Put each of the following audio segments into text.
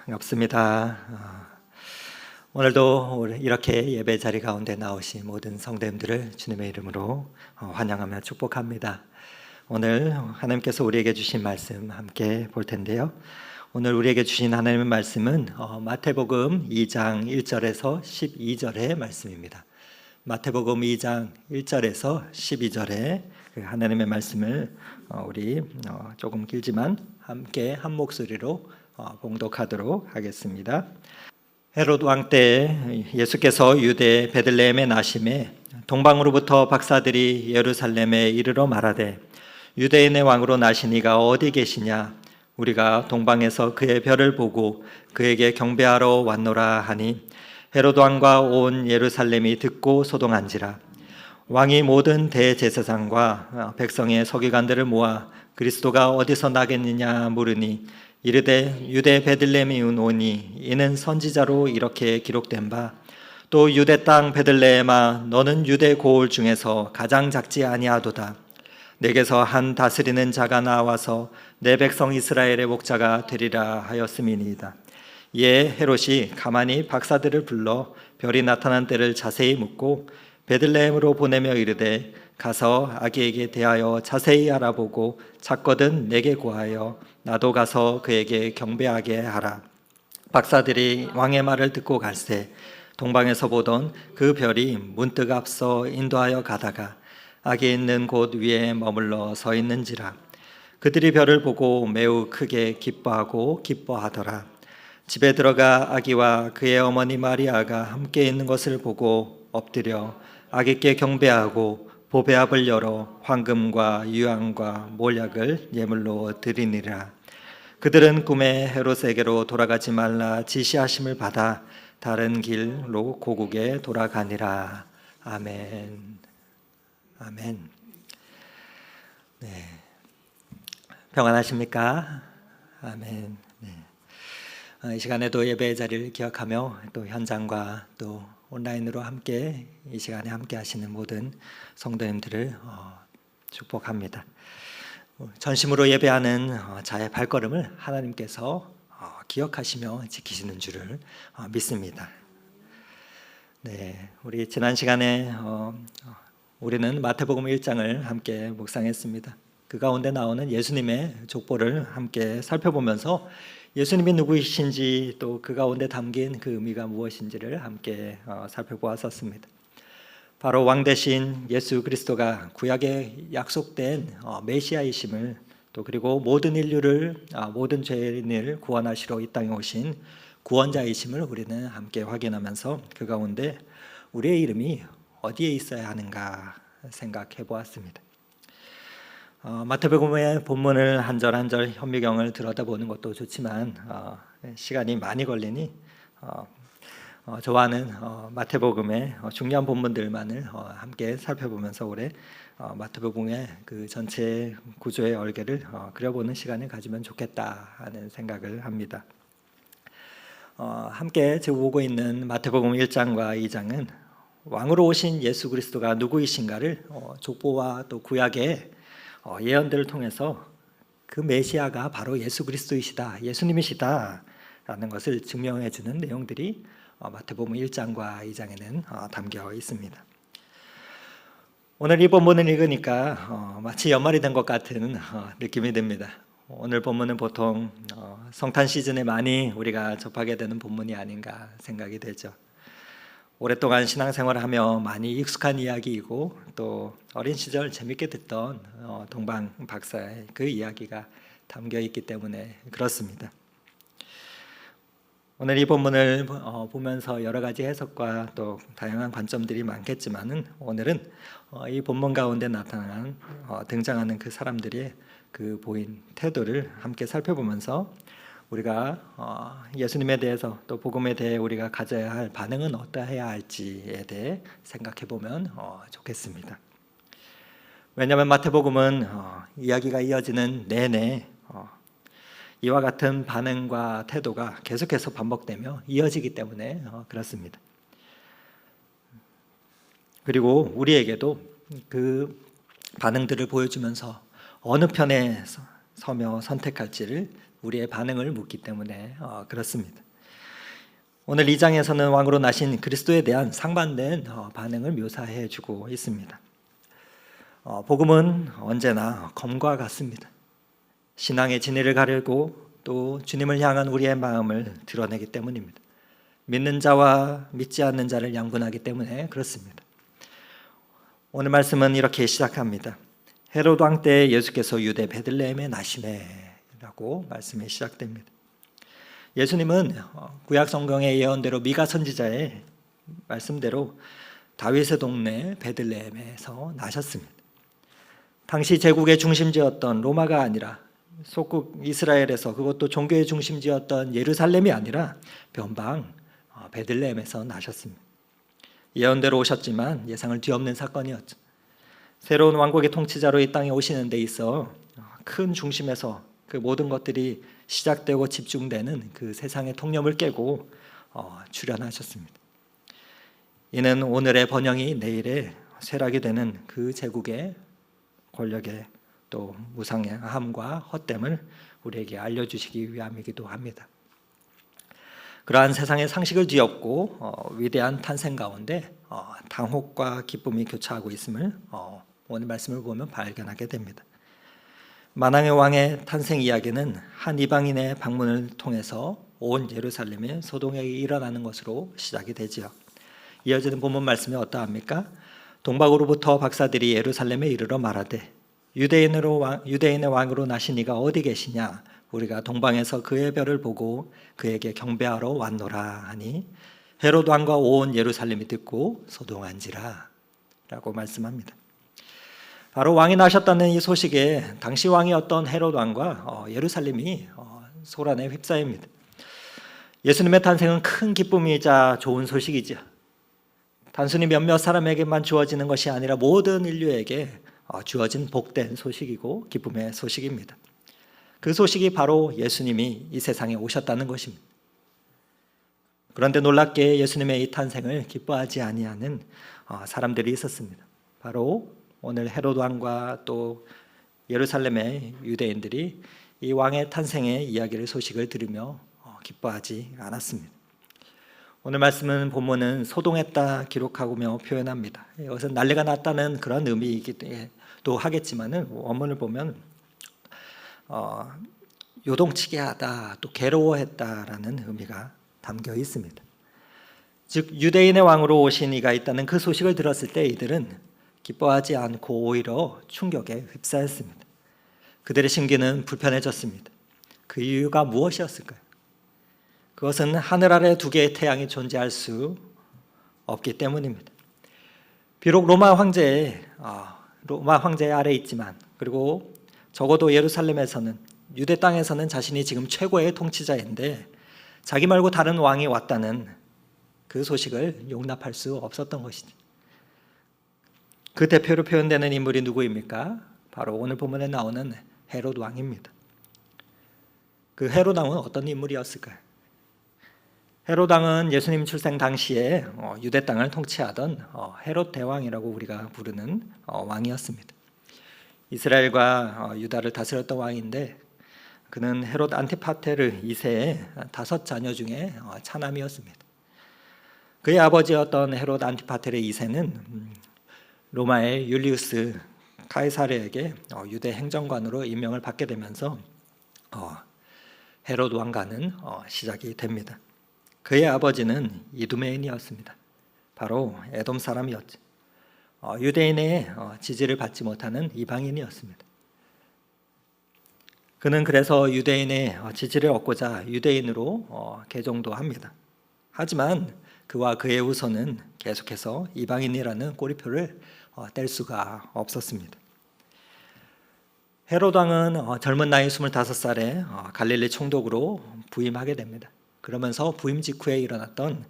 반갑습니다. 오늘도 이렇게 예배 자리 가운데 나오신 모든 성도님들을 주님의 이름으로 환영하며 축복합니다. 오늘 하나님께서 우리에게 주신 말씀 함께 볼 텐데요. 오늘 우리에게 주신 하나님의 말씀은 마태복음 2장 1절에서 12절의 말씀입니다. 마태복음 2장 1절에서 12절의 하나님의 말씀을 우리 조금 길지만 함께 한 목소리로 봉독하도록 하겠습니다. 헤롯 왕 때 예수께서 유대 베들레헴에 나심에 동방으로부터 박사들이 예루살렘에 이르러 말하되 유대인의 왕으로 나신 이가 어디 계시냐? 우리가 동방에서 그의 별을 보고 그에게 경배하러 왔노라 하니 헤롯 왕과 온 예루살렘이 듣고 소동한지라. 왕이 모든 대제사장과 백성의 서기관들을 모아 그리스도가 어디서 나겠느냐 물으니 이르되 유대 베들레헴이 오니 이는 선지자로 이렇게 기록된 바 또 유대 땅 베들레헴아 너는 유대 고을 중에서 가장 작지 아니하도다. 내게서 한 다스리는 자가 나와서 내 백성 이스라엘의 목자가 되리라 하였음이니이다. 이에 헤롯이 가만히 박사들을 불러 별이 나타난 때를 자세히 묻고 베들레헴으로 보내며 이르되 가서 아기에게 대하여 자세히 알아보고 찾거든 내게 고하여 나도 가서 그에게 경배하게 하라. 박사들이 왕의 말을 듣고 갈새 동방에서 보던 그 별이 문득 앞서 인도하여 가다가 아기 있는 곳 위에 머물러 서 있는지라. 그들이 별을 보고 매우 크게 기뻐하고 기뻐하더라. 집에 들어가 아기와 그의 어머니 마리아가 함께 있는 것을 보고 엎드려 아기께 경배하고 보배압을 열어 황금과 유황과 몰약을 예물로 드리니라. 그들은 꿈에 헤롯에게로 돌아가지 말라 지시하심을 받아 다른 길로 고국에 돌아가니라. 아멘. 아멘. 네. 평안하십니까? 아멘. 네. 이 시간에도 예배의 자리를 기억하며 또 현장과 또 온라인으로 함께 이 시간에 함께 하시는 모든 성도님들을 축복합니다. 전심으로 예배하는 자의 발걸음을 하나님께서 기억하시며 지키시는 줄을 믿습니다. 네, 우리 지난 시간에 우리는 마태복음 1장을 함께 묵상했습니다. 그 가운데 나오는 예수님의 족보를 함께 살펴보면서 예수님이 누구이신지 또 그 가운데 담긴 그 의미가 무엇인지를 함께 살펴보았었습니다. 바로 왕 대신 예수 그리스도가 구약에 약속된 메시아이심을 또 그리고 모든 인류를 모든 죄인을 구원하시러 이 땅에 오신 구원자이심을 우리는 함께 확인하면서 그 가운데 우리의 이름이 어디에 있어야 하는가 생각해 보았습니다. 마태복음의 본문을 한 절 한 절 현미경을 들여다보는 것도 좋지만 시간이 많이 걸리니 저와는 마태복음의 중요한 본문들만을 함께 살펴보면서 올해 마태복음의 그 전체 구조의 얼개를 그려보는 시간을 가지면 좋겠다 하는 생각을 합니다. 함께 제가 보고 있는 마태복음 1장과 2장은 왕으로 오신 예수 그리스도가 누구이신가를 족보와 또 구약의 예언들을 통해서 그 메시아가 바로 예수 그리스도이시다, 예수님이시다 라는 것을 증명해 주는 내용들이 마태복음 1장과 2장에는 담겨 있습니다. 오늘 이 본문을 읽으니까 마치 연말이 된 것 같은 느낌이 듭니다. 오늘 본문은 보통 성탄 시즌에 많이 우리가 접하게 되는 본문이 아닌가 생각이 되죠. 오랫동안 신앙생활을 하며 많이 익숙한 이야기이고 또 어린 시절 재밌게 듣던 동방 박사의 그 이야기가 담겨 있기 때문에 그렇습니다. 오늘 이 본문을 보면서 여러 가지 해석과 또 다양한 관점들이 많겠지만은 오늘은 이 본문 가운데 나타난 등장하는 그 사람들의 그 보인 태도를 함께 살펴보면서 우리가 예수님에 대해서 또 복음에 대해 우리가 가져야 할 반응은 어떠해야 할지에 대해 생각해 보면 좋겠습니다. 왜냐하면 마태복음은 이야기가 이어지는 내내 이와 같은 반응과 태도가 계속해서 반복되며 이어지기 때문에 그렇습니다. 그리고 우리에게도 그 반응들을 보여주면서 어느 편에 서며 선택할지를 우리의 반응을 묻기 때문에 그렇습니다. 오늘 2장에서는 왕으로 나신 그리스도에 대한 상반된 반응을 묘사해 주고 있습니다. 복음은 언제나 검과 같습니다. 신앙의 진리를 가르고 또 주님을 향한 우리의 마음을 드러내기 때문입니다. 믿는 자와 믿지 않는 자를 양분하기 때문에 그렇습니다. 오늘 말씀은 이렇게 시작합니다. 헤롯 왕 때 예수께서 유대 베들레헴에 나시매라고 말씀이 시작됩니다. 예수님은 구약 성경의 예언대로 미가 선지자의 말씀대로 다윗의 동네 베들레헴에서 나셨습니다. 당시 제국의 중심지였던 로마가 아니라 속국 이스라엘에서, 그것도 종교의 중심지였던 예루살렘이 아니라 변방 베들레헴에서 나셨습니다. 예언대로 오셨지만 예상을 뒤엎는 사건이었죠. 새로운 왕국의 통치자로 이 땅에 오시는 데 있어 큰 중심에서 그 모든 것들이 시작되고 집중되는 그 세상의 통념을 깨고 출현하셨습니다. 이는 오늘의 번영이 내일의 쇠락이 되는 그 제국의 권력의 또 무상함과 헛됨을 우리에게 알려주시기 위함이기도 합니다. 그러한 세상의 상식을 뒤엎고 위대한 탄생 가운데 당혹과 기쁨이 교차하고 있음을 오늘 말씀을 보면 발견하게 됩니다. 만왕의 왕의 탄생 이야기는 한 이방인의 방문을 통해서 온 예루살렘의 소동이 일어나는 것으로 시작이 되지요. 이어지는 본문 말씀이 어떠합니까? 동방으로부터 박사들이 예루살렘에 이르러 말하되 유대인의 왕으로 나신 이가 어디 계시냐? 우리가 동방에서 그의 별을 보고 그에게 경배하러 왔노라 하니 헤롯 왕과 온 예루살렘이 듣고 소동한지라 라고 말씀합니다. 바로 왕이 나셨다는 이 소식에 당시 왕이었던 헤롯 왕과 예루살렘이 소란에 휩싸입니다. 예수님의 탄생은 큰 기쁨이자 좋은 소식이죠. 단순히 몇몇 사람에게만 주어지는 것이 아니라 모든 인류에게 주어진 복된 소식이고 기쁨의 소식입니다. 그 소식이 바로 예수님이 이 세상에 오셨다는 것입니다. 그런데 놀랍게 예수님의 이 탄생을 기뻐하지 아니하는 사람들이 있었습니다. 바로 오늘 헤롯 왕과 또 예루살렘의 유대인들이 이 왕의 탄생의 이야기를 소식을 들으며 기뻐하지 않았습니다. 오늘 말씀은 본문은 소동했다 기록하고며 표현합니다. 이것은 난리가 났다는 그런 의미이기도 하겠지만은 원문을 보면 요동치게 하다 또 괴로워했다라는 의미가 담겨 있습니다. 즉 유대인의 왕으로 오신 이가 있다는 그 소식을 들었을 때 이들은 기뻐하지 않고 오히려 충격에 휩싸였습니다. 그들의 심기는 불편해졌습니다. 그 이유가 무엇이었을까요? 그것은 하늘 아래 두 개의 태양이 존재할 수 없기 때문입니다. 비록 로마 황제의 아래 있지만, 그리고 적어도 예루살렘에서는, 유대 땅에서는 자신이 지금 최고의 통치자인데 자기 말고 다른 왕이 왔다는 그 소식을 용납할 수 없었던 것이죠. 그 대표로 표현되는 인물이 누구입니까? 바로 오늘 본문에 나오는 헤롯 왕입니다. 그 헤롯 왕은 어떤 인물이었을까요? 헤롯 왕은 예수님 출생 당시에 유대 땅을 통치하던 헤롯 대왕이라고 우리가 부르는 왕이었습니다. 이스라엘과 유다를 다스렸던 왕인데 그는 헤롯 안티파테르 2세의 5자녀 중에 차남이었습니다. 그의 아버지였던 헤롯 안티파테르 2세는 로마의 율리우스 카이사르에게 유대 행정관으로 임명을 받게 되면서 헤롯 왕가는 시작이 됩니다. 그의 아버지는 이두메인이었습니다. 바로 에돔 사람이었죠. 유대인의 지지를 받지 못하는 이방인이었습니다. 그는 그래서 유대인의 지지를 얻고자 유대인으로 개종도 합니다. 하지만 그와 그의 후손은 계속해서 이방인이라는 꼬리표를 뗄 수가 없었습니다. 헤롯 왕은 젊은 나이 25살에 갈릴리 총독으로 부임하게 됩니다. 그러면서 부임 직후에 일어났던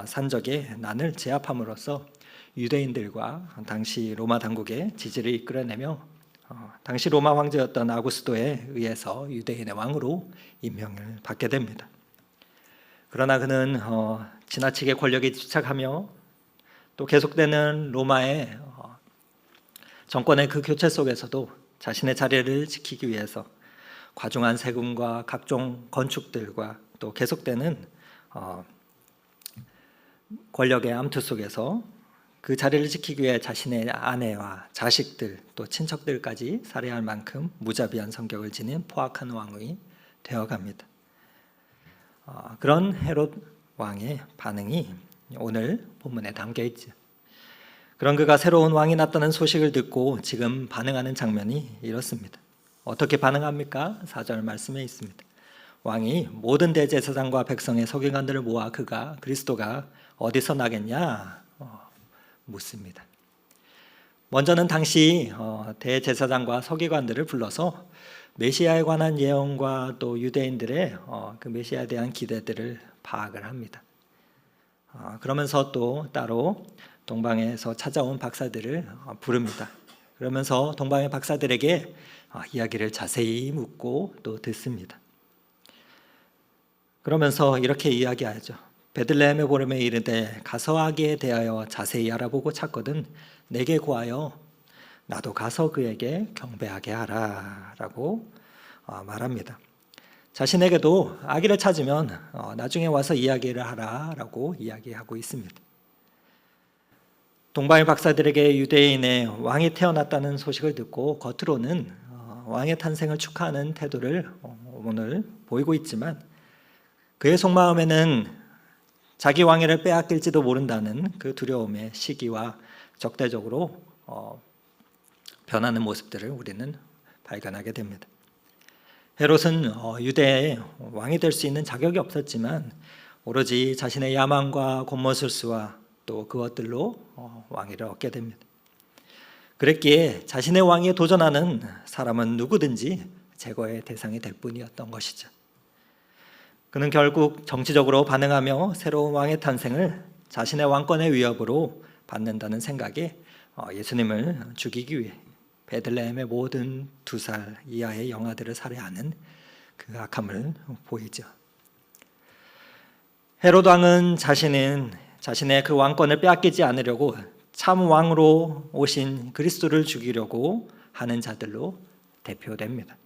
산적의 난을 제압함으로써 유대인들과 당시 로마 당국의 지지를 이끌어내며 당시 로마 황제였던 아구스도에 의해서 유대인의 왕으로 임명을 받게 됩니다. 그러나 그는 지나치게 권력에 집착하며 또 계속되는 로마의 정권의 그 교체 속에서도 자신의 자리를 지키기 위해서 과중한 세금과 각종 건축들과 또 계속되는 권력의 암투 속에서 그 자리를 지키기 위해 자신의 아내와 자식들 또 친척들까지 살해할 만큼 무자비한 성격을 지닌 포악한 왕이 되어갑니다. 그런 헤롯 왕의 반응이 오늘 본문에 담겨 있죠. 그런 그가 새로운 왕이 났다는 소식을 듣고 지금 반응하는 장면이 이렇습니다. 어떻게 반응합니까? 4절 말씀에 있습니다. 왕이 모든 대제사장과 백성의 서기관들을 모아 그리스도가 어디서 나겠냐 묻습니다. 먼저는 당시 대제사장과 서기관들을 불러서 메시아에 관한 예언과 또 유대인들의 그 메시아에 대한 기대들을 파악을 합니다. 그러면서 또 따로 동방에서 찾아온 박사들을 부릅니다. 그러면서 동방의 박사들에게 이야기를 자세히 묻고 또 듣습니다. 그러면서 이렇게 이야기하죠. 베들레헴에 보름에 이르되 가서 아기에 대하여 자세히 알아보고 찾거든 내게 구하여 나도 가서 그에게 경배하게 하라 라고 말합니다. 자신에게도 아기를 찾으면 나중에 와서 이야기를 하라 라고 이야기하고 있습니다. 동방의 박사들에게 유대인의 왕이 태어났다는 소식을 듣고 겉으로는 왕의 탄생을 축하하는 태도를 오늘 보이고 있지만 그의 속마음에는 자기 왕위를 빼앗길지도 모른다는 그 두려움의 시기와 적대적으로 변하는 모습들을 우리는 발견하게 됩니다. 헤롯은 유대의 왕이 될 수 있는 자격이 없었지만 오로지 자신의 야망과 곤모술수와 또 그것들로 왕위를 얻게 됩니다. 그랬기에 자신의 왕위에 도전하는 사람은 누구든지 제거의 대상이 될 뿐이었던 것이죠. 그는 결국 정치적으로 반응하며 새로운 왕의 탄생을 자신의 왕권의 위협으로 받는다는 생각에 예수님을 죽이기 위해 베들레헴의 모든 2살 이하의 영아들을 살해하는 그 악함을 보이죠. 헤롯 왕은 자신의 그 왕권을 빼앗기지 않으려고 참 왕으로 오신 그리스도를 죽이려고 하는 자들로 대표됩니다.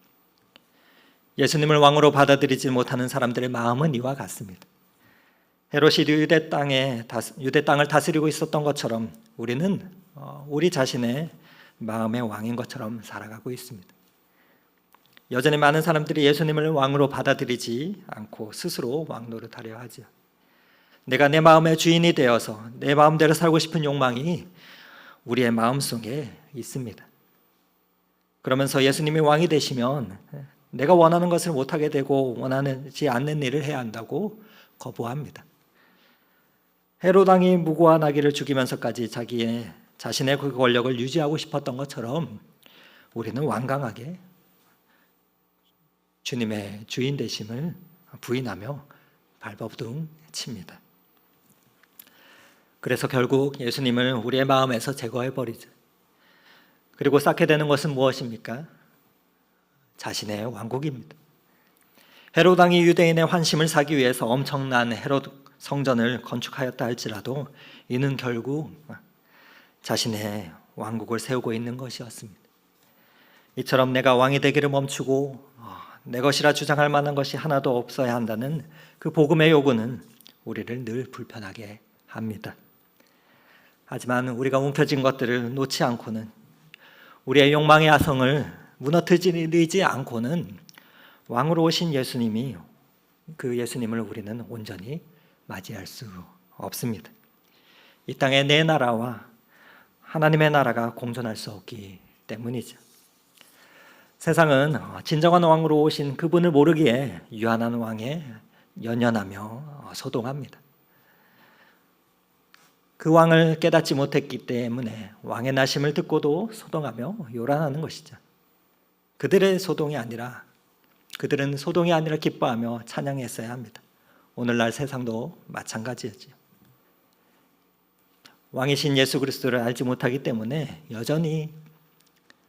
예수님을 왕으로 받아들이지 못하는 사람들의 마음은 이와 같습니다. 헤롯이 유대 땅을 다스리고 있었던 것처럼 우리는 우리 자신의 마음의 왕인 것처럼 살아가고 있습니다. 여전히 많은 사람들이 예수님을 왕으로 받아들이지 않고 스스로 왕 노릇하려 하죠. 내가 내 마음의 주인이 되어서 내 마음대로 살고 싶은 욕망이 우리의 마음속에 있습니다. 그러면서 예수님이 왕이 되시면 내가 원하는 것을 못하게 되고 원하지 않는 일을 해야 한다고 거부합니다. 헤롯 왕이 무고한 아기를 죽이면서까지 자신의 그 권력을 유지하고 싶었던 것처럼 우리는 완강하게 주님의 주인 되심을 부인하며 발버둥 칩니다. 그래서 결국 예수님을 우리의 마음에서 제거해버리죠. 그리고 쌓게 되는 것은 무엇입니까? 자신의 왕국입니다. 헤롯 왕이 유대인의 환심을 사기 위해서 엄청난 헤롯 성전을 건축하였다 할지라도 이는 결국 자신의 왕국을 세우고 있는 것이었습니다. 이처럼 내가 왕이 되기를 멈추고 내 것이라 주장할 만한 것이 하나도 없어야 한다는 그 복음의 요구는 우리를 늘 불편하게 합니다. 하지만 우리가 움켜쥔 것들을 놓지 않고는 우리의 욕망의 아성을 무너뜨리지 않고는 왕으로 오신 그 예수님을 우리는 온전히 맞이할 수 없습니다. 이 땅에 내 나라와 하나님의 나라가 공존할 수 없기 때문이죠. 세상은 진정한 왕으로 오신 그분을 모르기에 유한한 왕에 연연하며 소동합니다. 그 왕을 깨닫지 못했기 때문에 왕의 나심을 듣고도 소동하며 요란하는 것이죠. 그들은 소동이 아니라 기뻐하며 찬양했어야 합니다. 오늘날 세상도 마찬가지였죠. 왕이신 예수 그리스도를 알지 못하기 때문에 여전히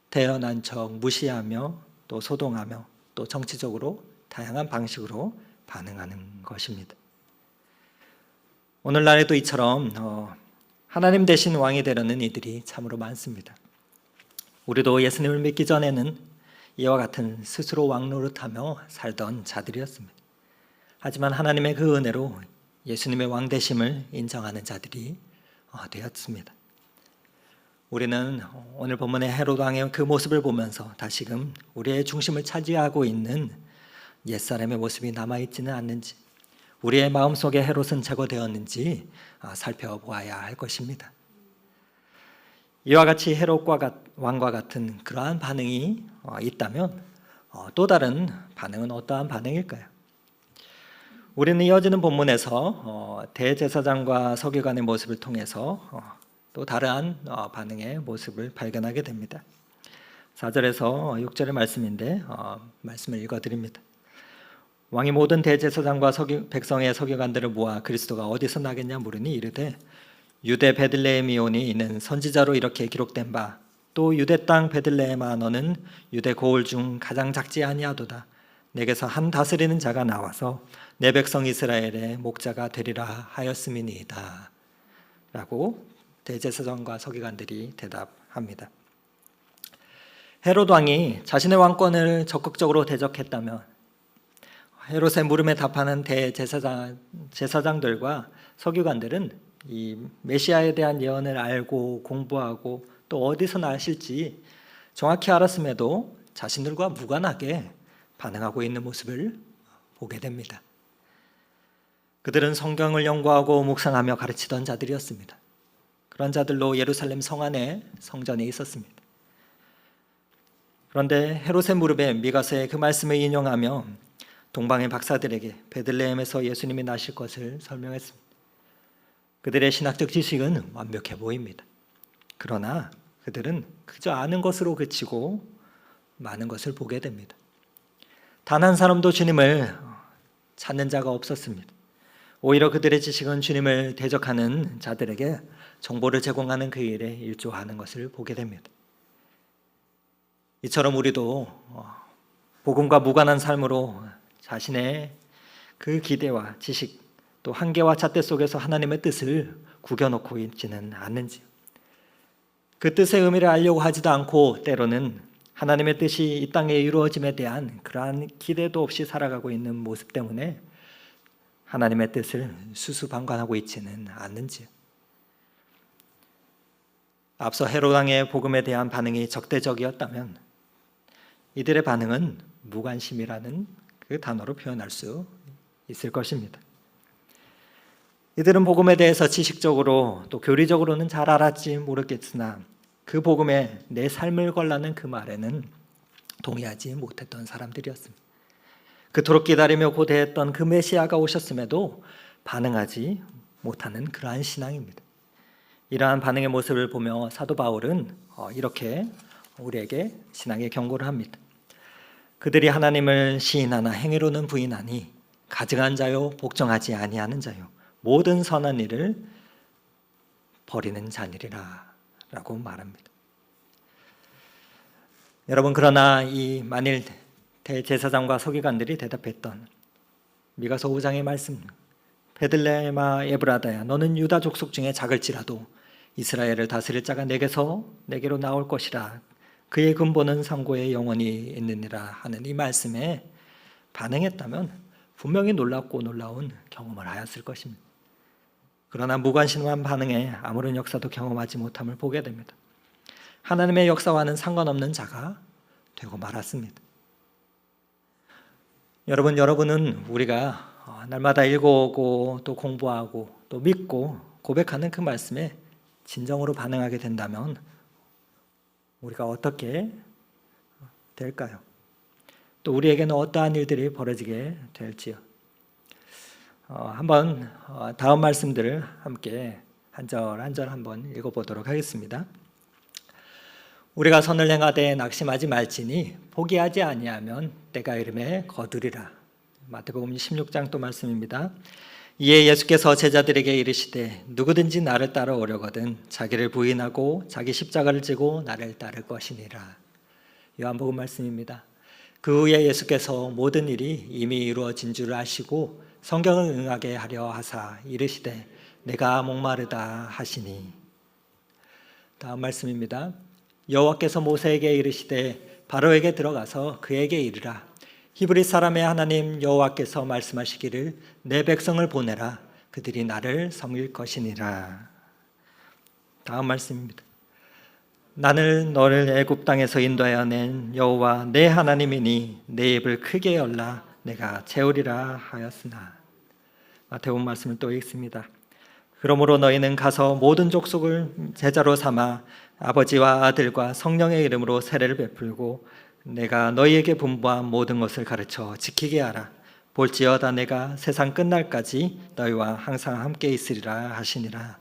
태어난 척 무시하며 또 소동하며 또 정치적으로 다양한 방식으로 반응하는 것입니다. 오늘날에도 이처럼 하나님 대신 왕이 되려는 이들이 참으로 많습니다. 우리도 예수님을 믿기 전에는 이와 같은 스스로 왕노릇하며 살던 자들이었습니다. 하지만 하나님의 그 은혜로 예수님의 왕되심을 인정하는 자들이 되었습니다. 우리는 오늘 본문의 헤롯 왕의 그 모습을 보면서 다시금 우리의 중심을 차지하고 있는 옛사람의 모습이 남아있지는 않는지, 우리의 마음속에 헤롯은 제거되었는지 살펴보아야 할 것입니다. 이와 같이 헤롯 왕과 같은 그러한 반응이 있다면 또 다른 반응은 어떠한 반응일까요? 우리는 이어지는 본문에서 대제사장과 서기관의 모습을 통해서 또 다른 반응의 모습을 발견하게 됩니다. 4절에서 6절의 말씀인데 말씀을 읽어드립니다. 왕이 모든 대제사장과 백성의 서기관들을 모아 그리스도가 어디서 나겠냐 물으니 이르되 유대 베들레헴이오니 이는 선지자로 이렇게 기록된 바 또 유대 땅 베들레헴아 너는 유대 고을 중 가장 작지 아니하도다. 내게서 한 다스리는 자가 나와서 내 백성 이스라엘의 목자가 되리라 하였음이니이다. 라고 대제사장과 서기관들이 대답합니다. 헤롯 왕이 자신의 왕권을 적극적으로 대적했다면 헤롯의 물음에 답하는 제사장들과 서기관들은 이 메시아에 대한 예언을 알고 공부하고 또 어디서 나실지 정확히 알았음에도 자신들과 무관하게 반응하고 있는 모습을 보게 됩니다. 그들은 성경을 연구하고 묵상하며 가르치던 자들이었습니다. 그런 자들로 예루살렘 성 안에 성전에 있었습니다. 그런데 헤롯의 무릎에 미가서의 그 말씀을 인용하며 동방의 박사들에게 베들레헴에서 예수님이 나실 것을 설명했습니다. 그들의 신학적 지식은 완벽해 보입니다. 그러나 그들은 그저 아는 것으로 그치고 많은 것을 보게 됩니다. 단 한 사람도 주님을 찾는 자가 없었습니다. 오히려 그들의 지식은 주님을 대적하는 자들에게 정보를 제공하는 그 일에 일조하는 것을 보게 됩니다. 이처럼 우리도 복음과 무관한 삶으로 자신의 그 기대와 지식 또 한계와 잣대 속에서 하나님의 뜻을 구겨놓고 있지는 않는지, 그 뜻의 의미를 알려고 하지도 않고 때로는 하나님의 뜻이 이 땅에 이루어짐에 대한 그러한 기대도 없이 살아가고 있는 모습 때문에 하나님의 뜻을 수수방관하고 있지는 않는지. 앞서 헤롯 왕의 복음에 대한 반응이 적대적이었다면 이들의 반응은 무관심이라는 그 단어로 표현할 수 있을 것입니다. 이들은 복음에 대해서 지식적으로 또 교리적으로는 잘 알았지 모르겠으나 그 복음에 내 삶을 걸라는 그 말에는 동의하지 못했던 사람들이었습니다. 그토록 기다리며 고대했던 그 메시아가 오셨음에도 반응하지 못하는 그러한 신앙입니다. 이러한 반응의 모습을 보며 사도 바울은 이렇게 우리에게 신앙의 경고를 합니다. 그들이 하나님을 시인하나 행위로는 부인하니 가증한 자요 복종하지 아니하는 자요 모든 선한 일을 버리는 자니라 라고 말합니다. 여러분, 그러나 이 만일 대제사장과 서기관들이 대답했던 미가서 5장의 말씀, 베들레헴아 에브라다야 너는 유다 족속 중에 작을지라도 이스라엘을 다스릴 자가 내게로 나올 것이라 그의 근본은 상고에 영원히 있느니라 하는 이 말씀에 반응했다면 분명히 놀랍고 놀라운 경험을 하였을 것입니다. 그러나 무관심한 반응에 아무런 역사도 경험하지 못함을 보게 됩니다. 하나님의 역사와는 상관없는 자가 되고 말았습니다. 여러분은 우리가 날마다 읽어오고 또 공부하고 또 믿고 고백하는 그 말씀에 진정으로 반응하게 된다면 우리가 어떻게 될까요? 또 우리에게는 어떠한 일들이 벌어지게 될지요? 한번 다음 말씀들을 함께 한 절 한 절 한번 읽어보도록 하겠습니다. 우리가 선을 행하되 낙심하지 말지니 포기하지 아니하면 때가 이름에 거두리라. 마태복음 16장 또 말씀입니다. 이에 예수께서 제자들에게 이르시되 누구든지 나를 따라오려거든 자기를 부인하고 자기 십자가를 지고 나를 따를 것이니라. 요한복음 말씀입니다. 그 후에 예수께서 모든 일이 이미 이루어진 줄 아시고 성경을 응하게 하려 하사 이르시되 내가 목마르다 하시니. 다음 말씀입니다. 여호와께서 모세에게 이르시되 바로에게 들어가서 그에게 이르라. 히브리 사람의 하나님 여호와께서 말씀하시기를 내 백성을 보내라. 그들이 나를 섬길 것이니라. 다음 말씀입니다. 나는 너를 애굽 땅에서 인도하여 낸 여호와 내 하나님이니 내 입을 크게 열라 내가 채우리라 하였으나. 마태복음 말씀을 또 읽습니다. 그러므로 너희는 가서 모든 족속을 제자로 삼아 아버지와 아들과 성령의 이름으로 세례를 베풀고 내가 너희에게 분부한 모든 것을 가르쳐 지키게 하라. 볼지어다 내가 세상 끝날까지 너희와 항상 함께 있으리라 하시니라.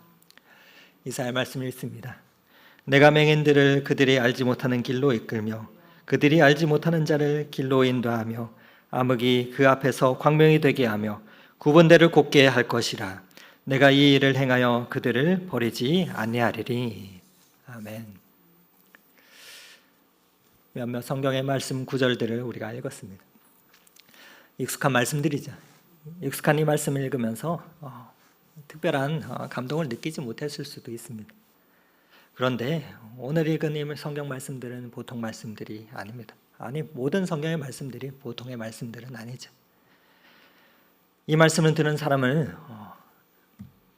이사야 말씀을 읽습니다. 내가 맹인들을 그들이 알지 못하는 길로 이끌며 그들이 알지 못하는 자를 길로 인도하며 암흑이 그 앞에서 광명이 되게 하며 구분대를 곱게 할 것이라. 내가 이 일을 행하여 그들을 버리지 아니하리니. 아멘. 몇몇 성경의 말씀 구절들을 우리가 읽었습니다. 익숙한 말씀들이죠. 익숙한 이 말씀을 읽으면서 특별한 감동을 느끼지 못했을 수도 있습니다. 그런데 오늘 읽은 이 성경 말씀들은 보통 말씀들이 아닙니다. 아니, 모든 성경의 말씀들이 보통의 말씀들은 아니죠. 이 말씀을 들은 사람을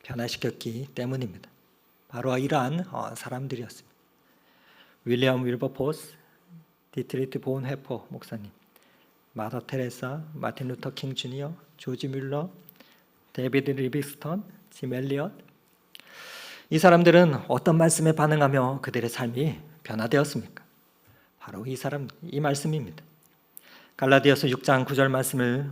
변화시켰기 때문입니다. 바로 이러한 사람들이었습니다. 윌리엄 윌버포스, 디트리트 본 회퍼 목사님, 마더 테레사, 마틴 루터 킹 주니어, 조지 뮬러, 데이비드 리비스턴, 짐 엘리엇. 이 사람들은 어떤 말씀에 반응하며 그들의 삶이 변화되었습니까? 바로 이 말씀입니다. 갈라디아서 6장 9절 말씀을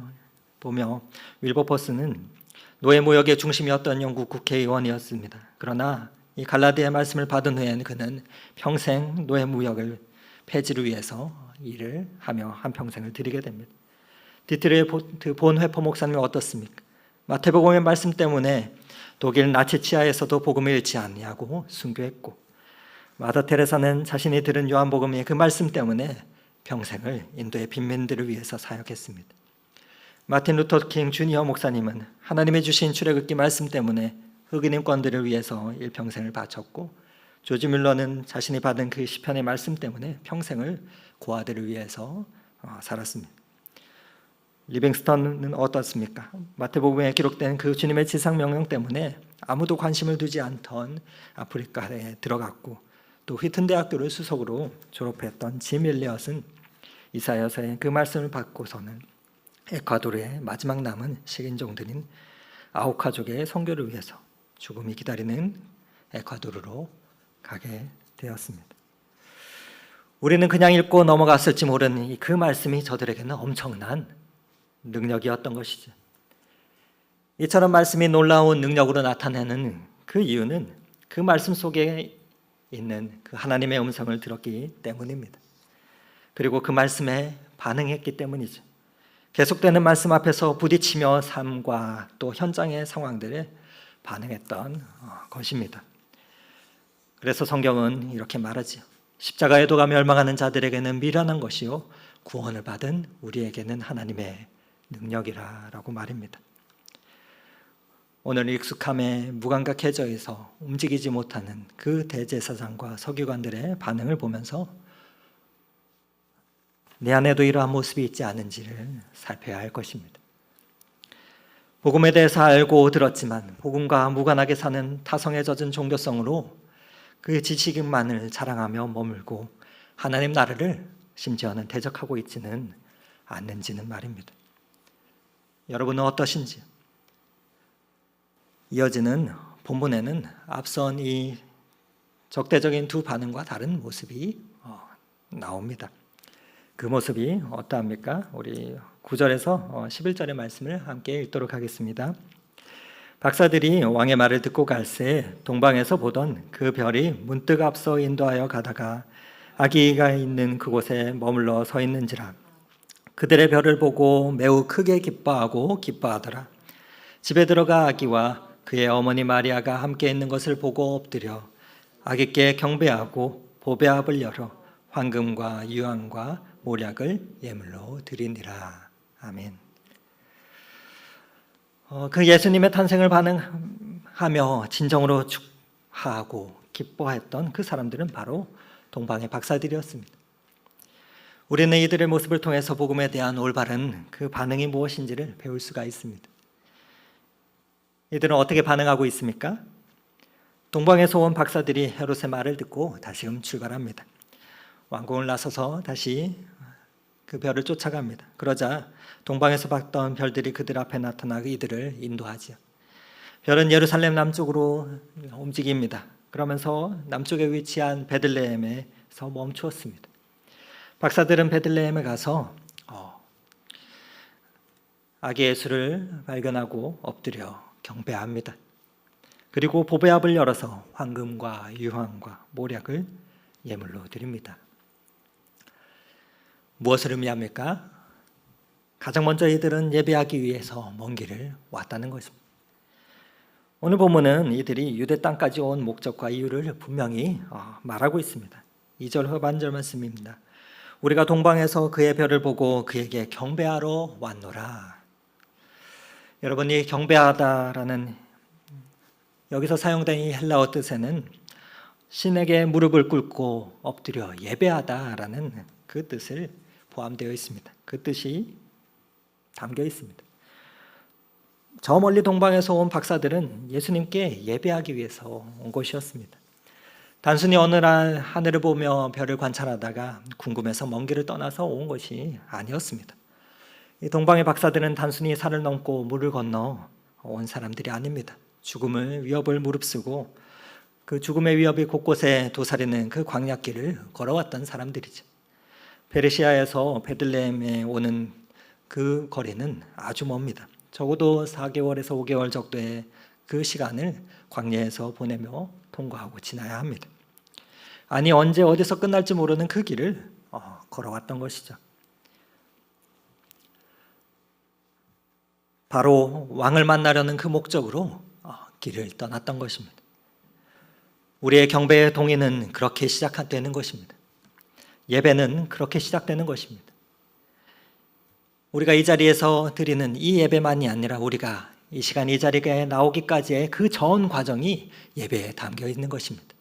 보며 윌버포스는 노예무역의 중심이었던 영국 국회의원이었습니다. 그러나 이 갈라디아 말씀을 받은 후에는 그는 평생 노예무역을 폐지를 위해서 일을 하며 한평생을 드리게 됩니다. 디트리트 본 회퍼 목사님은 어떻습니까? 마태복음의 말씀 때문에 독일 나치 치하에서도 복음을 잃지 아니하고 순교했고, 마더 테레사는 자신이 들은 요한복음의 그 말씀 때문에 평생을 인도의 빈민들을 위해서 사역했습니다. 마틴 루터 킹 주니어 목사님은 하나님의 주신 출애굽기 말씀 때문에 흑인 인권들을 위해서 일평생을 바쳤고, 조지 뮬러는 자신이 받은 그 시편의 말씀 때문에 평생을 고아들을 위해서 살았습니다. 리빙스턴은 어떻습니까? 마태복음에 기록된 그 주님의 지상명령 때문에 아무도 관심을 두지 않던 아프리카에 들어갔고, 또 휘튼 대학교를 수석으로 졸업했던 짐 엘리엇은 이사야서의 그 말씀을 받고서는 에콰도르의 마지막 남은 식인종들인 아우카족의 선교를 위해서 죽음이 기다리는 에콰도르로 가게 되었습니다. 우리는 그냥 읽고 넘어갔을지 모르는 그 말씀이 저들에게는 엄청난 능력이었던 것이죠. 이처럼 말씀이 놀라운 능력으로 나타내는 그 이유는 그 말씀 속에 있는 그 하나님의 음성을 들었기 때문입니다. 그리고 그 말씀에 반응했기 때문이죠. 계속되는 말씀 앞에서 부딪히며 삶과 또 현장의 상황들에 반응했던 것입니다. 그래서 성경은 이렇게 말하지요. 십자가에 도가 멸망하는 자들에게는 미련한 것이요 구원을 받은 우리에게는 하나님의 능력이라고 말입니다. 오늘 익숙함에 무감각해져 있어 움직이지 못하는 그 대제사장과 서기관들의 반응을 보면서 내 안에도 이러한 모습이 있지 않은지를 살펴야 할 것입니다. 복음에 대해서 알고 들었지만 복음과 무관하게 사는 타성에 젖은 종교성으로 그 지식만을 자랑하며 머물고 하나님 나라를 심지어는 대적하고 있지는 않는지는 말입니다. 여러분은 어떠신지요? 이어지는 본문에는 앞선 이 적대적인 두 반응과 다른 모습이 나옵니다. 그 모습이 어떠합니까? 우리 9절에서 11절의 말씀을 함께 읽도록 하겠습니다. 박사들이 왕의 말을 듣고 갈새 동방에서 보던 그 별이 문득 앞서 인도하여 가다가 아기가 있는 그곳에 머물러 서 있는지라. 그들의 별을 보고 매우 크게 기뻐하더라. 집에 들어가 아기와 그의 어머니 마리아가 함께 있는 것을 보고 엎드려 아기께 경배하고 보배압을 열어 황금과 유황과 모략을 예물로 드리니라. 아멘. 그 예수님의 탄생을 반응하며 진정으로 축하하고 기뻐했던 그 사람들은 바로 동방의 박사들이었습니다. 우리는 이들의 모습을 통해서 복음에 대한 올바른 그 반응이 무엇인지를 배울 수가 있습니다. 이들은 어떻게 반응하고 있습니까? 동방에서 온 박사들이 헤롯의 말을 듣고 다시금 출발합니다. 왕궁을 나서서 다시 그 별을 쫓아갑니다. 그러자 동방에서 봤던 별들이 그들 앞에 나타나고 이들을 인도하지요. 별은 예루살렘 남쪽으로 움직입니다. 그러면서 남쪽에 위치한 베들레헴에서 멈추었습니다. 박사들은 베들레헴에 가서 아기 예수를 발견하고 엎드려 경배합니다. 그리고 보배압을 열어서 황금과 유황과 모략을 예물로 드립니다. 무엇을 의미합니까? 가장 먼저 이들은 예배하기 위해서 먼 길을 왔다는 것입니다. 오늘 본문은 이들이 유대 땅까지 온 목적과 이유를 분명히 말하고 있습니다. 2절 후반절 말씀입니다. 우리가 동방에서 그의 별을 보고 그에게 경배하러 왔노라. 여러분, 이 경배하다라는 여기서 사용된 이 헬라어 뜻에는 신에게 무릎을 꿇고 엎드려 예배하다라는 그 뜻을 포함되어 있습니다. 그 뜻이 담겨 있습니다. 저 멀리 동방에서 온 박사들은 예수님께 예배하기 위해서 온 것이었습니다. 단순히 어느 날 하늘을 보며 별을 관찰하다가 궁금해서 먼 길을 떠나서 온 것이 아니었습니다. 이 동방의 박사들은 단순히 산을 넘고 물을 건너 온 사람들이 아닙니다. 죽음을 위협을 무릅쓰고 그 죽음의 위협이 곳곳에 도사리는 그 광야길을 걸어왔던 사람들이죠. 페르시아에서 베들레헴에 오는 그 거리는 아주 멉니다. 적어도 4개월에서 5개월 정도의 그 시간을 광야에서 보내며 통과하고 지나야 합니다. 아니, 언제 어디서 끝날지 모르는 그 길을 걸어왔던 것이죠. 바로 왕을 만나려는 그 목적으로 길을 떠났던 것입니다. 우리의 경배의 동의는 그렇게 시작되는 것입니다. 예배는 그렇게 시작되는 것입니다. 우리가 이 자리에서 드리는 이 예배만이 아니라 우리가 이 시간 이 자리에 나오기까지의 그 전 과정이 예배에 담겨 있는 것입니다.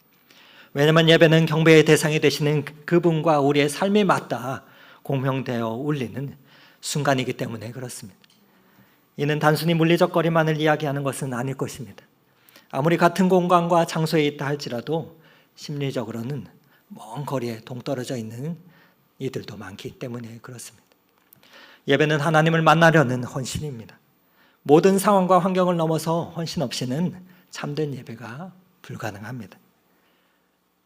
왜냐하면 예배는 경배의 대상이 되시는 그분과 우리의 삶이 맞닿아 공명되어 울리는 순간이기 때문에 그렇습니다. 이는 단순히 물리적 거리만을 이야기하는 것은 아닐 것입니다. 아무리 같은 공간과 장소에 있다 할지라도 심리적으로는 먼 거리에 동떨어져 있는 이들도 많기 때문에 그렇습니다. 예배는 하나님을 만나려는 헌신입니다. 모든 상황과 환경을 넘어서 헌신 없이는 참된 예배가 불가능합니다.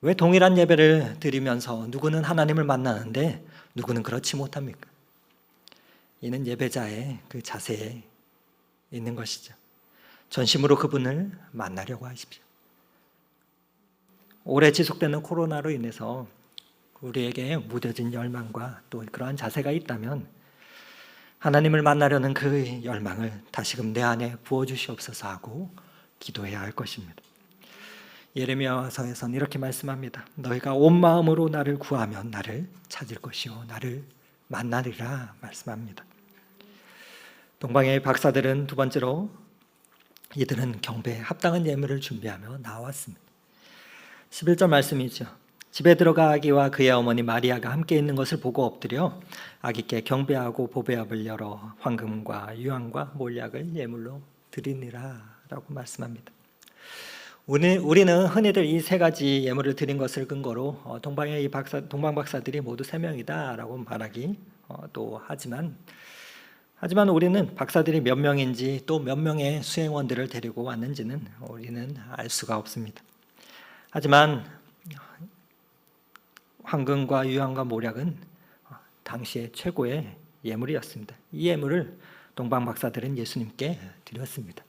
왜 동일한 예배를 드리면서 누구는 하나님을 만나는데 누구는 그렇지 못합니까? 이는 예배자의 그 자세에 있는 것이죠. 전심으로 그분을 만나려고 하십시오. 오래 지속되는 코로나로 인해서 우리에게 무뎌진 열망과 또 그러한 자세가 있다면 하나님을 만나려는 그 열망을 다시금 내 안에 부어주시옵소서 하고 기도해야 할 것입니다. 예레미야서에서는 이렇게 말씀합니다. 너희가 온 마음으로 나를 구하면 나를 찾을 것이요 나를 만나리라 말씀합니다. 동방의 박사들은 두 번째로 이들은 경배에 합당한 예물을 준비하며 나왔습니다. 11절 말씀이죠. 집에 들어가 아기와 그의 어머니 마리아가 함께 있는 것을 보고 엎드려 아기께 경배하고 보배압을 열어 황금과 유황과 몰약을 예물로 드리니라 라고 말씀합니다. 우리는 흔히들 이 세 가지 예물을 드린 것을 근거로 동방 박사들이 모두 3명이다 라고 말하기 또 하지만 우리는 박사들이 몇 명인지 또 몇 명의 수행원들을 데리고 왔는지는 우리는 알 수가 없습니다. 하지만 황금과 유황과 모략은 당시의 최고의 예물이었습니다. 이 예물을 동방 박사들은 예수님께 드렸습니다.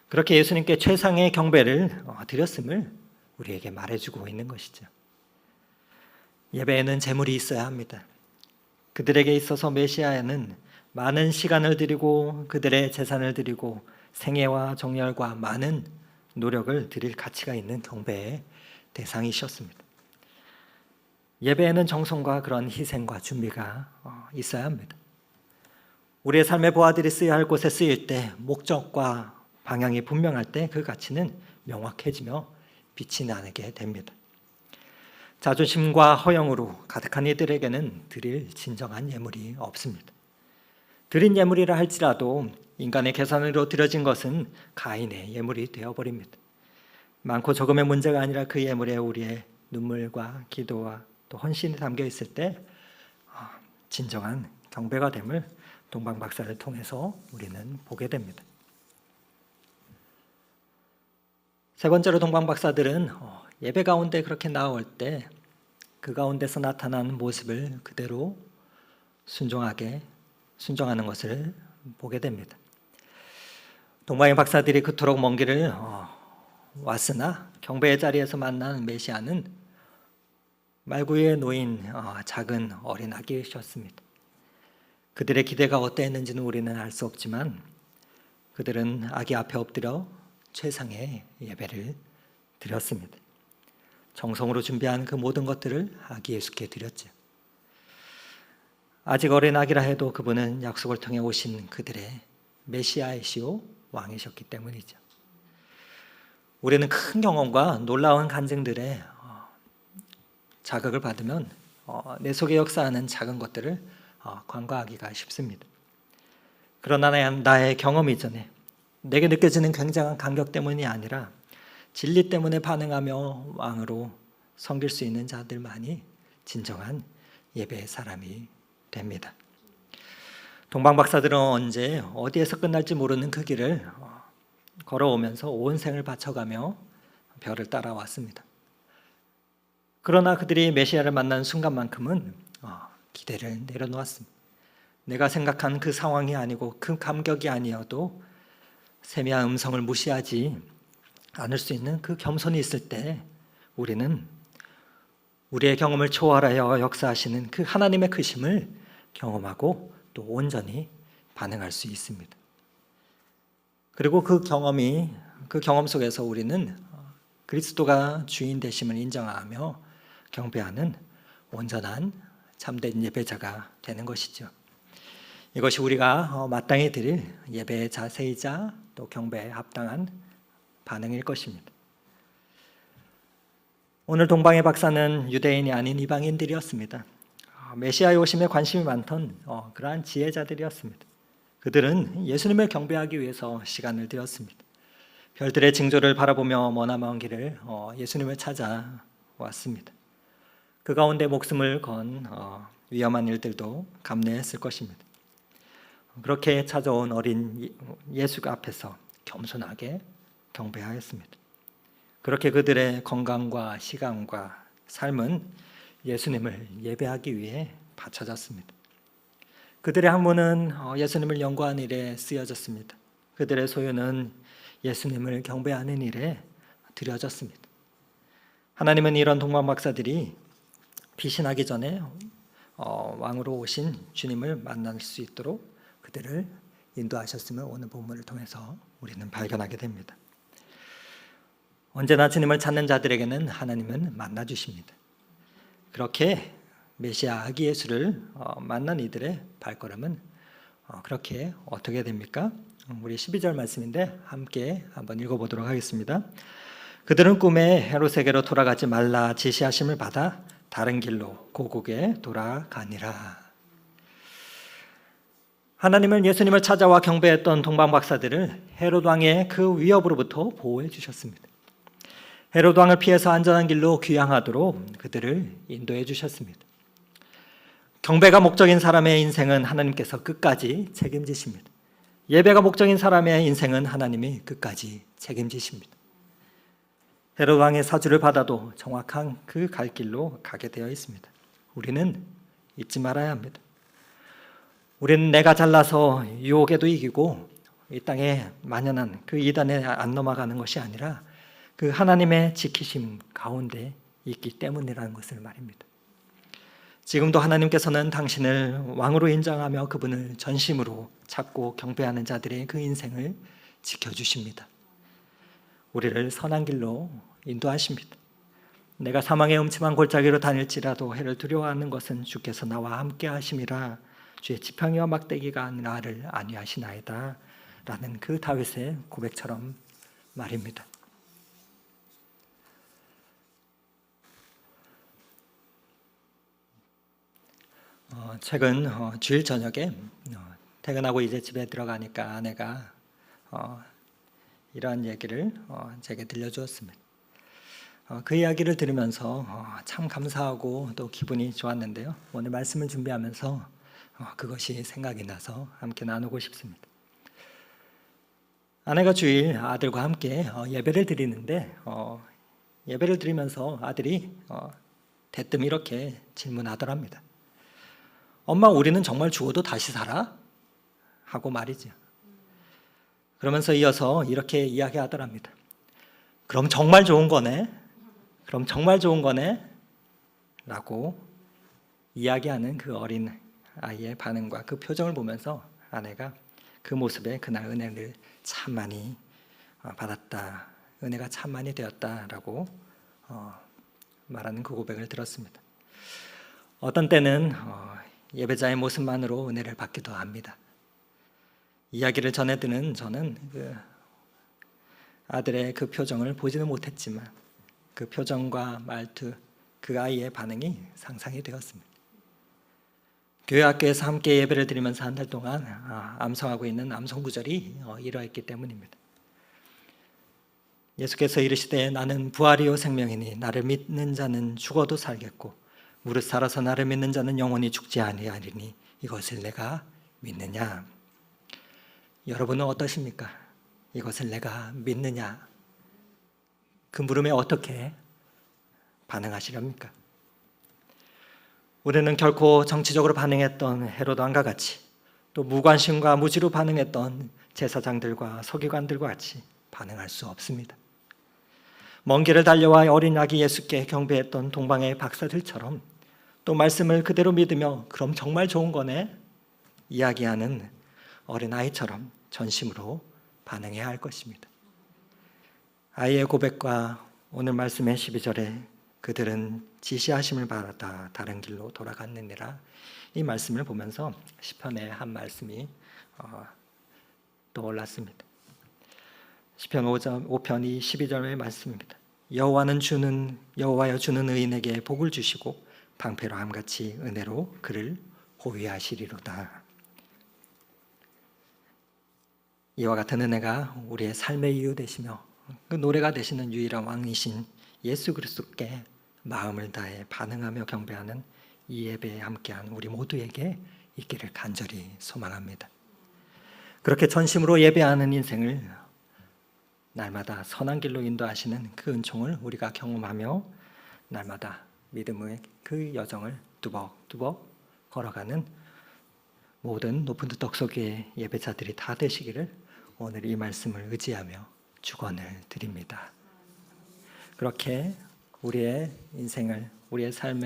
그렇게 예수님께 최상의 경배를 드렸음을 우리에게 말해주고 있는 것이죠. 예배에는 재물이 있어야 합니다. 그들에게 있어서 메시아에는 많은 시간을 드리고 그들의 재산을 드리고 생애와 정열과 많은 노력을 드릴 가치가 있는 경배의 대상이셨습니다. 예배에는 정성과 그런 희생과 준비가 있어야 합니다. 우리의 삶의 보아들이 쓰여야 할 곳에 쓰일 때 목적과 방향이 분명할 때 그 가치는 명확해지며 빛이 나게 됩니다. 자존심과 허영으로 가득한 이들에게는 드릴 진정한 예물이 없습니다. 드린 예물이라 할지라도 인간의 계산으로 드려진 것은 가인의 예물이 되어버립니다. 많고 적음의 문제가 아니라 그 예물에 우리의 눈물과 기도와 또 헌신이 담겨 있을 때 진정한 경배가 됨을 동방 박사를 통해서 우리는 보게 됩니다. 세 번째로 동방 박사들은 예배 가운데 그렇게 나올 때 그 가운데서 나타난 모습을 그대로 순종하는 것을 보게 됩니다. 동방의 박사들이 그토록 먼 길을 왔으나 경배의 자리에서 만난 메시아는 말구유에 놓인 작은 어린 아기였습니다. 그들의 기대가 어떠했는지는 우리는 알 수 없지만 그들은 아기 앞에 엎드려 최상의 예배를 드렸습니다. 정성으로 준비한 그 모든 것들을 아기 예수께 드렸죠. 아직 어린 아기라 해도 그분은 약속을 통해 오신 그들의 메시아이시오 왕이셨기 때문이죠. 우리는 큰 경험과 놀라운 간증들에 자극을 받으면 내 속에 역사하는 작은 것들을 간과하기가 쉽습니다. 그러나 나의 경험 이전에 내게 느껴지는 굉장한 감격 때문이 아니라 진리 때문에 반응하며 왕으로 섬길 수 있는 자들만이 진정한 예배의 사람이 됩니다. 동방 박사들은 언제 어디에서 끝날지 모르는 그 길을 걸어오면서 온 생을 바쳐가며 별을 따라왔습니다. 그러나 그들이 메시아를 만난 순간만큼은 기대를 내려놓았습니다. 내가 생각한 그 상황이 아니고 그 감격이 아니어도 세미한 음성을 무시하지 않을 수 있는 그 겸손이 있을 때 우리는 우리의 경험을 초월하여 역사하시는 그 하나님의 크심을 경험하고 또 온전히 반응할 수 있습니다. 그리고 그 경험 속에서 우리는 그리스도가 주인 되심을 인정하며 경배하는 온전한 참된 예배자가 되는 것이죠. 이것이 우리가 마땅히 드릴 예배의 자세이자 또 경배에 합당한 반응일 것입니다. 오늘 동방의 박사는 유대인이 아닌 이방인들이었습니다. 메시아의 오심에 관심이 많던 그러한 지혜자들이었습니다. 그들은 예수님을 경배하기 위해서 시간을 들였습니다. 별들의 징조를 바라보며 머나먼 길을 예수님을 찾아왔습니다. 그 가운데 목숨을 건 위험한 일들도 감내했을 것입니다. 그렇게 찾아온 어린 예수 앞에서 겸손하게 경배하였습니다. 그렇게 그들의 건강과 시간과 삶은 예수님을 예배하기 위해 바쳐졌습니다. 그들의 학문은 예수님을 연구하는 일에 쓰여졌습니다. 그들의 소유는 예수님을 경배하는 일에 드려졌습니다. 하나님은 이런 동방 박사들이 피신하기 전에 왕으로 오신 주님을 만날 수 있도록 그들을 인도하셨음을 오늘 본문을 통해서 우리는 발견하게 됩니다. 언제나 주님을 찾는 자들에게는 하나님은 만나 주십니다. 그렇게 메시아 아기 예수를 만난 이들의 발걸음은 그렇게 어떻게 됩니까? 우리 12절 말씀인데 함께 한번 읽어보도록 하겠습니다. 그들은 꿈에 헤롯에게로 돌아가지 말라 지시하심을 받아 다른 길로 고국에 돌아가니라. 하나님은 예수님을 찾아와 경배했던 동방 박사들을 헤롯 왕의 그 위협으로부터 보호해 주셨습니다. 헤롯 왕을 피해서 안전한 길로 귀향하도록 그들을 인도해 주셨습니다. 경배가 목적인 사람의 인생은 하나님께서 끝까지 책임지십니다. 예배가 목적인 사람의 인생은 하나님이 끝까지 책임지십니다. 헤롯 왕의 사주를 받아도 정확한 그 갈 길로 가게 되어 있습니다. 우리는 잊지 말아야 합니다. 우리는 내가 잘나서 유혹에도 이기고 이 땅에 만연한 그 이단에 안 넘어가는 것이 아니라 그 하나님의 지키심 가운데 있기 때문이라는 것을 말입니다. 지금도 하나님께서는 당신을 왕으로 인정하며 그분을 전심으로 찾고 경배하는 자들의 그 인생을 지켜주십니다. 우리를 선한 길로 인도하십니다. 내가 사망의 음침한 골짜기로 다닐지라도 해를 두려워하는 것은 주께서 나와 함께 하심이라 주의 지팡이와 막대기가 나를 안위하시나이다 라는 그 다윗의 고백처럼 말입니다. 최근 주일 저녁에 퇴근하고 이제 집에 들어가니까 아내가 이러한 얘기를 제게 들려주었습니다. 그 이야기를 들으면서 참 감사하고 또 기분이 좋았는데요. 오늘 말씀을 준비하면서 그것이 생각이 나서 함께 나누고 싶습니다. 아내가 주일 아들과 함께 예배를 드리는데 예배를 드리면서 아들이 대뜸 이렇게 질문하더랍니다. 엄마, 우리는 정말 죽어도 다시 살아? 하고 말이죠. 그러면서 이어서 이렇게 이야기하더랍니다. 그럼 정말 좋은 거네? 그럼 정말 좋은 거네? 라고 이야기하는 그 어린 아이의 반응과 그 표정을 보면서 아내가 그 모습에 그날 은혜를 참 많이 받았다, 은혜가 참 많이 되었다라고 말하는 그 고백을 들었습니다. 어떤 때는 예배자의 모습만으로 은혜를 받기도 합니다. 이야기를 전해 듣는 저는 그 아들의 그 표정을 보지는 못했지만 그 표정과 말투, 그 아이의 반응이 상상이 되었습니다. 교회 학교에서 함께 예배를 드리면서 한 달 동안 암송하고 있는 암송 구절이 이러했기 때문입니다. 예수께서 이르시되 나는 부활이요 생명이니 나를 믿는 자는 죽어도 살겠고 무릇 살아서 나를 믿는 자는 영원히 죽지 아니하리니 이것을 내가 믿느냐? 여러분은 어떠십니까? 이것을 내가 믿느냐? 그 물음에 어떻게 반응하시렵니까? 우리는 결코 정치적으로 반응했던 헤로드 왕과 같이 또 무관심과 무지로 반응했던 제사장들과 서기관들과 같이 반응할 수 없습니다. 먼 길을 달려와 어린 아기 예수께 경배했던 동방의 박사들처럼 또 말씀을 그대로 믿으며 그럼 정말 좋은 거네? 이야기하는 어린아이처럼 전심으로 반응해야 할 것입니다. 아이의 고백과 오늘 말씀의 12절에 그들은 지시하심을 받아 다른 길로 돌아갔느니라, 이 말씀을 보면서 시편의 한 말씀이 떠올랐습니다. 시편 5편이 12절의 말씀입니다. 여호와여 주는 의인에게 복을 주시고 방패로 함같이 은혜로 그를 호위하시리로다. 이와 같은 은혜가 우리의 삶의 이유 되시며 그 노래가 되시는 유일한 왕이신 예수 그리스도께 마음을 다해 반응하며 경배하는 이 예배에 함께한 우리 모두에게 있기를 간절히 소망합니다. 그렇게 전심으로 예배하는 인생을 날마다 선한 길로 인도하시는 그 은총을 우리가 경험하며 날마다 믿음의 그 여정을 뚜벅뚜벅 걸어가는 모든 높은 덕 속의 예배자들이 다 되시기를 오늘 이 말씀을 의지하며 축원을 드립니다. 그렇게 우리의 인생을, 우리의 삶의